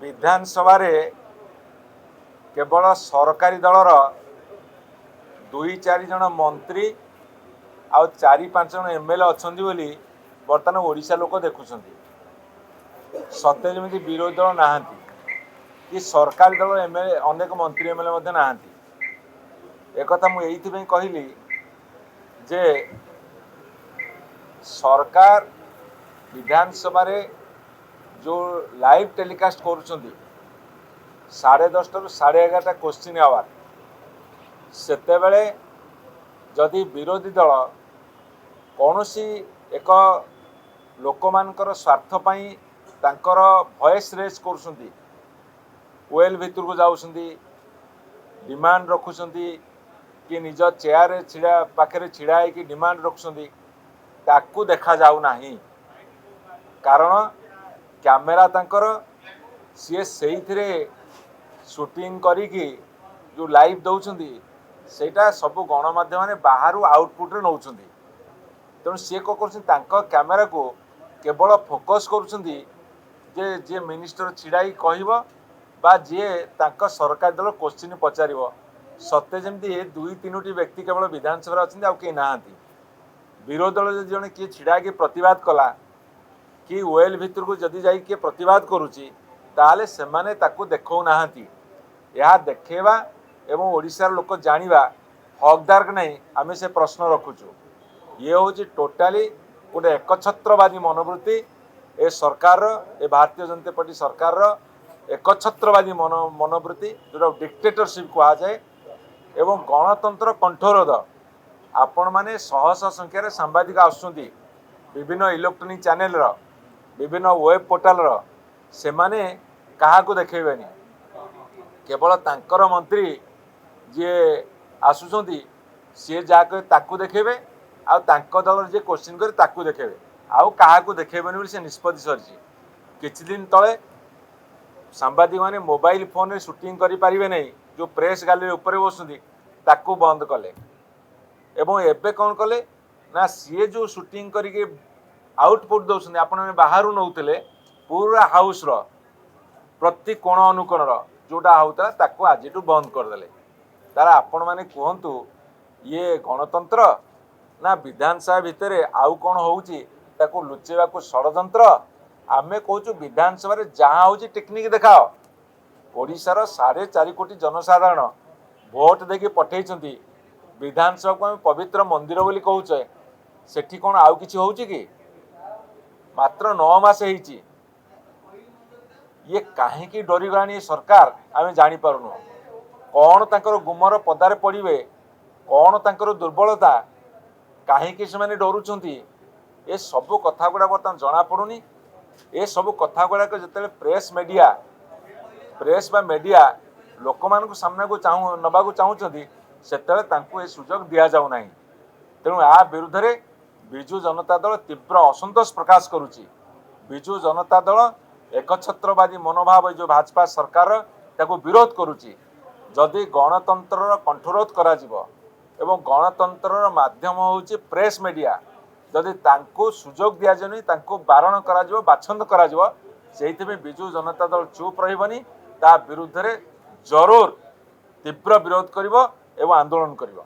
विधानसभा केवल सरकारी दलर 2-4 जन मंत्री आ 4-5 जन एमएलए अच्छा बर्तमान ओडिशा लोक देखुं सत्य जमी विरोधी दल ना कि सरकारी दल एमएलए अनेक मंत्री एमएलए ना एक मुझे कहली जे सरकार विधानसभा जो लाइव टेलीकास्ट कर 10:30 ରୁ 11:30 क्वेश्चन आवर सेतेबेले जदि विरोधी दल कौन सी एक लोकमानकर स्वार्थ पाई तांकर वॉइस रेज कर वेल भितर को जाउछंदी डिमांड रखुछंदी कि निज चेयर छिड़ा पाखे छिड़ा है डिमांड रखुछंदी ताकू देखा जाऊ नाही कारण कैमेरा तांकर सी से शूटिंग करिकी जो लाइव दौरान सेटा सब गणमाध्यम ने बाहर आउटपुट रे नौछंदी तेणु सी कौन कैमेरा को केवल फोकस करुछंदी जे जे मिनिस्टर छिड़ाई कहब बा जे तांका सरकार दल क्वेश्चन पचार सत्य जमी 2-3 व्यक्ति केवल विधानसभा अच्छा आ कहीं नहांती विरोधी दल जड़े किए छिड़ा कि प्रतिवाद कला कि वेल भितर को जदि जाई किए प्रतिवाद करुच्ची ताले से माने ताकू देखौ नाहांती यह देखेवा एवं ओडिशार लोक जानिबा हकदार के नहीं आमे से प्रश्न रखुचु ये हूँ टोटाली गोटे एकछत्रवादी मनोवृत्ति ए सरकार ए भारतीय जनता पार्टी सरकार एकछत्रवादी मनोवृत्ति जो डिक्टेटरशिप कहा जाए एवं गणतंत्र कंठरोध आपण माने शह शह संख्यार सांबादिक आसुंदी विभिन्न इलेक्ट्रोनिक चैनल विभिन्न वेब पोर्टाल से माने कहा को देखेबेनी केवल तांकर मंत्री जे आसुचंदी सी जहाँ ताकू देखेबे आ तांको दल जे क्वेश्चन करे ताकू देखेबे आउ कहा को देखेबेनी बोली से निष्पत्ति सरछि किछि दिन तले सांबादिक माने मोबाइल फोन रे शूटिंग करि पारिबे नै जो प्रेस गैलरी ऊपर बसुंदी ताकू बंद कले एवं एबे कौन कले ना सी जो शूटिंग करके आउटपुट दौरान आपण बाहर नौते पूरा हाउस प्रति कोण अनुकोण जोटा होता ताको आज बंद करदे तार आपण मैंने कहतु ये गणतंत्र ना विधानसभा भितर आउ कौन हो लुचेवा षड्यंत्र आमे कहूँ विधानसभा जहाँ हो टेक्निक देखाओ ओडिशार 4.5 कोटी जनसाधारण भोट देके पठे विधानसभा को आम पवित्र मंदिर बोली कहूचे सेठी कौन आउ किछि होउची कि मात्र 9 मास होईची ये कहीं डरीगलानी सरकार आम जानी पारुनु कौन तांकर गुमर पदारे पड़े कौन तांकर दुर्बलता कहीं से डरुंच ए सबू कथा गुड़ा बर्तमान जना पड़ुनी ए सबू कथा गुड़ाक जिते प्रेस मीडिया लोक मान सामना को नवा चाहूँगी से सुजोग दि जाऊ ना तेणु आ विरुद्ध में विजु जनता दल तीव्र असंतोष प्रकाश करुच्ची विजु जनता दल एकछत्रवादी मनोभाव जो भाजपा सरकार ताको विरोध करुच्ची जदि गणतंत्र कंठरोध करा जिवो एवं गणतंत्र माध्यम होउची प्रेस मीडिया जदि तांको सुजोग दिया जानी तांको बारण करा जिवो बाछंद करा जिवो सेहिते में विजु जनता दल चुप रहिबनी ता विरुद्ध में जरूर तीव्र विरोध करिवो एवं आंदोलन करिवो।